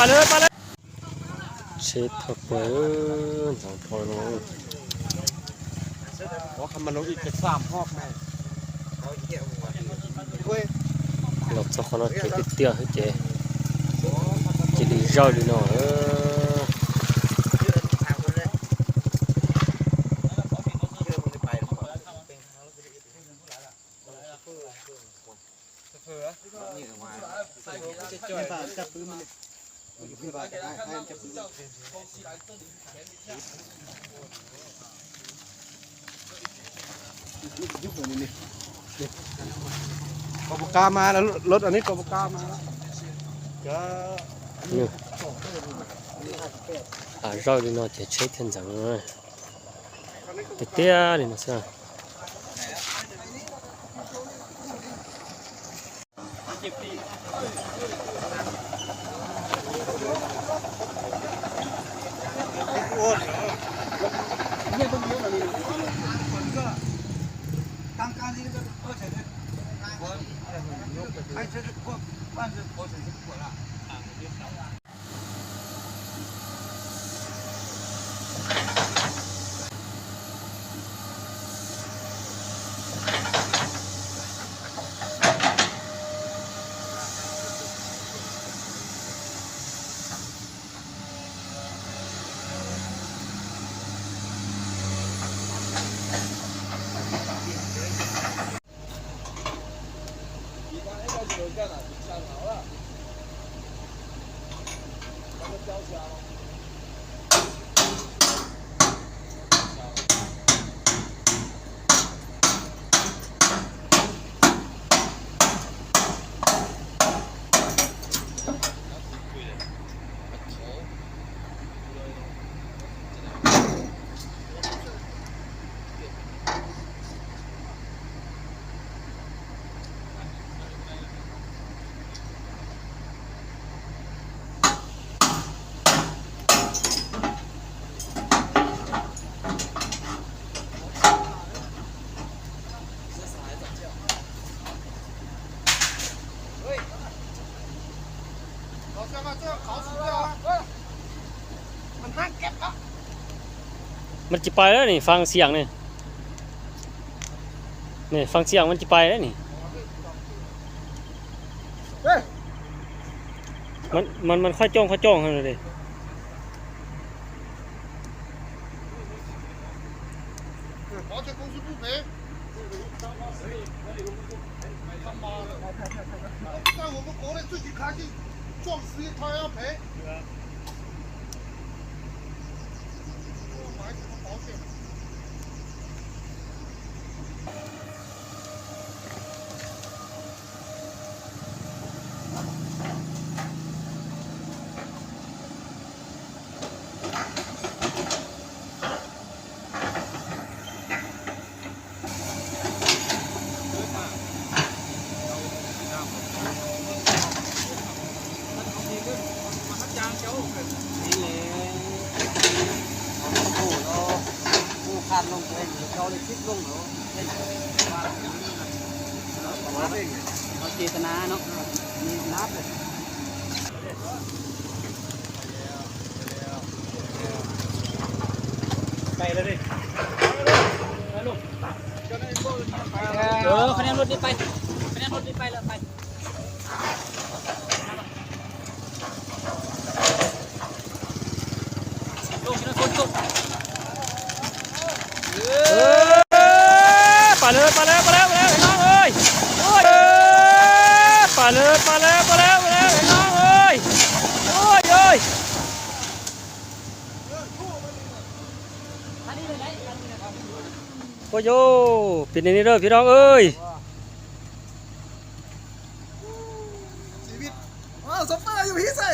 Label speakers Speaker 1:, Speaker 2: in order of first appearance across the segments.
Speaker 1: เลยเช็ดผักเปลือกสองพอลง
Speaker 2: ว่าคำมันลงอีกจะ3 หอบไหม
Speaker 1: หลบสักคนเอาติดเตี้ยให้เจ๊จะดีเจ้าดีหน่อย
Speaker 2: จับปืนมันพี่บาจะได้ให้จับปืนยุบเลยนี่กบกามาแล้วรถอันนี้กบกามาแล้วก็
Speaker 1: เจ้าดีหน่อยจะใช้เทียนจังเลยติดเตี้ยดีนะสิมันจะไปแล้วนี่ฟังเสียงนี่ฟังเสียงมันจะไปแล้วนี่มันค่อยจ้องให้เลย
Speaker 2: 在我们国内自己开进撞死一他要赔。买什么保险？ขาดลงไปเขาเลยคิดลงเหรอเราเจตนาเนาะมีนับเลยไปเลยดิไปลูกคะแนนรถนี้ไปคะแนนรถนี้ไปแล้วไปลงนะคนตกไปเลยน้องเอ้ยไปเลยน้องเอ้ยโอ้ยปิดในนี้เด้อพี่น้องเอ้ยชีวิตสมเตอร์อยู่พี่ใส่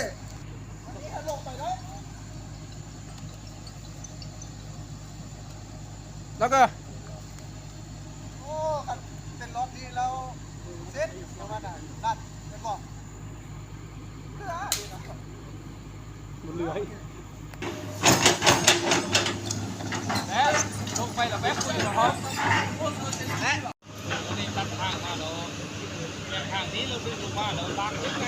Speaker 2: แล้วก็โอ้เป็นรถที่เราเซ็ตประมาณนั้นนัดเป็นบอกมันเหลือแล้วลงไปแล้วแป๊บคุยกับเขานี่ตัดทางมาเราทางนี้เราดึงลงมาเราล้างยังไง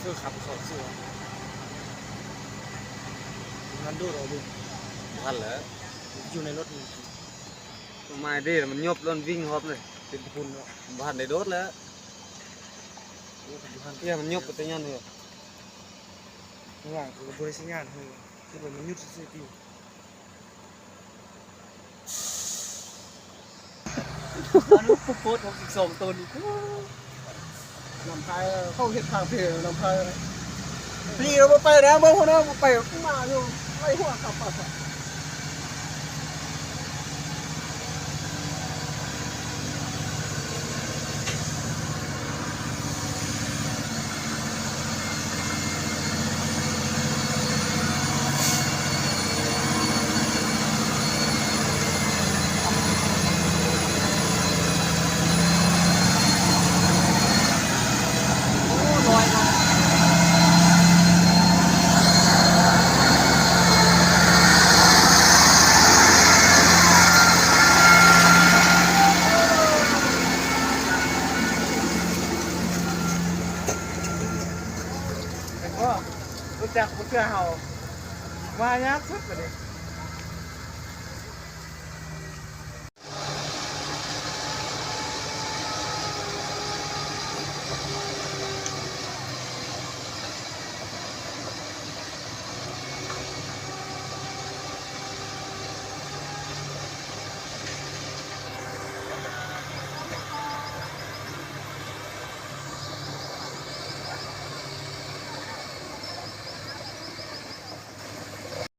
Speaker 2: คือขับสองเสือมันดูเราดู
Speaker 3: ทันแล้ว
Speaker 2: อยู่ในรถนี่
Speaker 3: ทำไมดิมันยบล้นวิ่งฮอบเลย
Speaker 2: เป็นคุณเนาะ
Speaker 3: บ้านได้โดดแล้ว
Speaker 2: อยู่ข้าง
Speaker 3: เตี้ยมันยบไปแต่ยันเลย
Speaker 2: ข้างล่างคือบริษัทงานคือมันยุดสิทีอันนี้โพสต์62ตัวนี่นำพายเข้าเห็ดทางเพลนำพายพี่เราไปนะเมื่อคนนั้นไปมาอยู่ไล่หัวขับปัด ก็รู้จักเพื่อเฮาว่ายักษ์สุดไปเลย